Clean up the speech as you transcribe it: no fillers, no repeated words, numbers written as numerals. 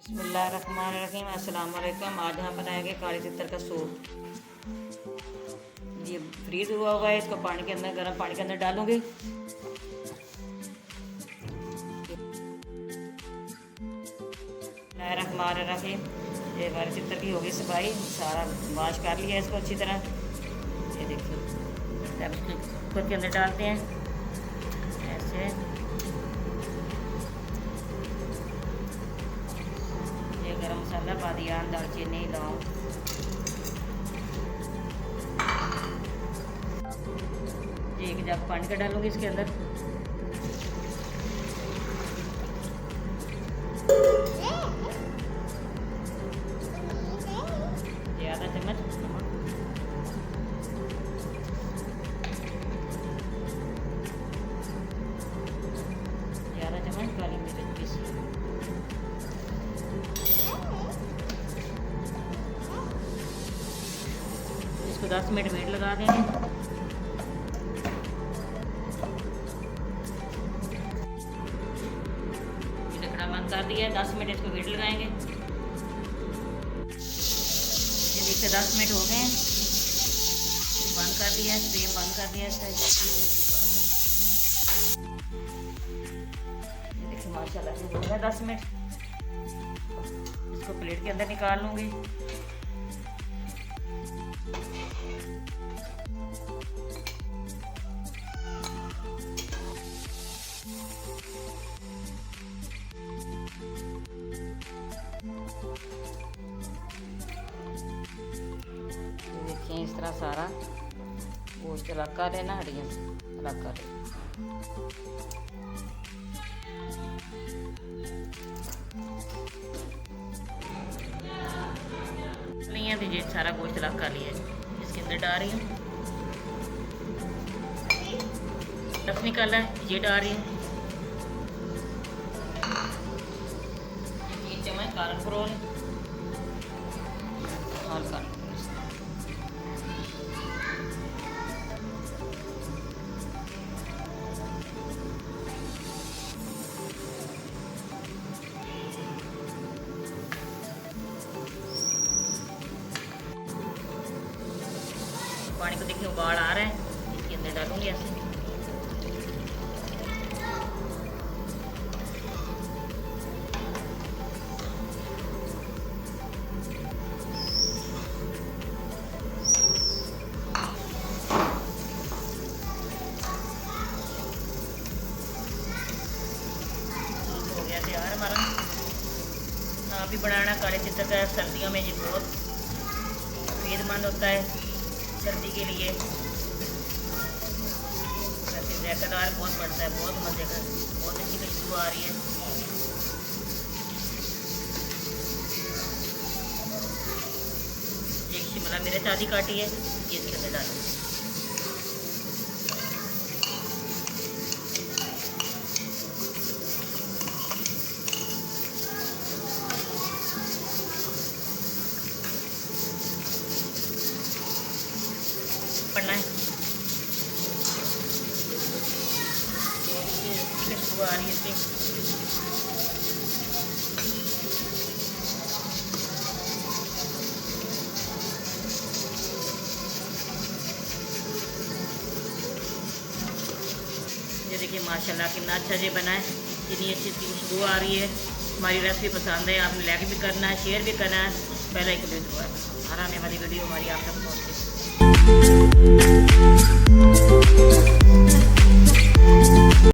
बिस्मिल्लाहिर्रहमानिर्रहीम। अस्सलाम वालेकुम। आज हम बनाएंगे काली तितर का सूप। ये फ्रीज हुआ हुआ है, इसको पानी के अंदर, गर्म पानी के अंदर डालूंगी। बिस्मिल्लाहिर्रहमानिर्रहीम। ये हमारी तितर की होगी सफाई, सारा वाश कर लिया इसको अच्छी तरह। ये देखिए, अब इसको कुकर के अंदर डालते हैं ऐसे। गरम मसाला, बादियान, दालचीनी, लौंग। एक जग पानी का डालूंगी इसके अंदर। ये आधा चम्मच नमक, ये आधा चम्मच काली मिर्च पीसी। इसको 10 मिनट वेट लगा देंगे। ढकना बंद कर दिया है, 10 मिनट इसको वेट लगाएंगे। ये देखिए 10 मिनट हो गए हैं, बंद कर दिया है, फ्लेम बंद कर दिया है। ये देखिए माशाल्लाह से हो गया 10 मिनट। इसको प्लेट के अंदर निकाल लूँगी। देखिए इस तरह सारा गोश्त अलग कर लेना, हड्डियाँ अलग कर लेना। नहीं है तो सारा गोश्त अलग कर लिया है, इसके अंदर डाल रही हूँ। रफ निकाला है, ये डाल रही हूँ। 1 चम्मच काला फ्लोर हल्का। पानी को देखिए उबाल आ रहा है, इसके अंदर डालूंगी ऐसे। हो गया तैयार हमारा। आप भी बनाना काले तितर का, सर्दियों में ये बहुत फायदेमंद होता है सर्दी के लिए। ज़ायकेदार बहुत बढ़ता है, बहुत मज़े का, बहुत अच्छी खुशबू आ रही है। एक शिमला मिर्च आधी काटी है, ये इसके अंदर डालूंगी। पड़ना है, खुशबू आ रही है इसकी। ये देखिए माशाल्लाह कितना अच्छा ये बना है, कितनी अच्छी इसकी खुशबू आ रही है। हमारी रेसिपी पसंद है, आपने लाइक भी करना है, शेयर भी करना है। पहले एक वीडियो हमारा आने वाली वीडियो हमारी आप तक पहुँचे।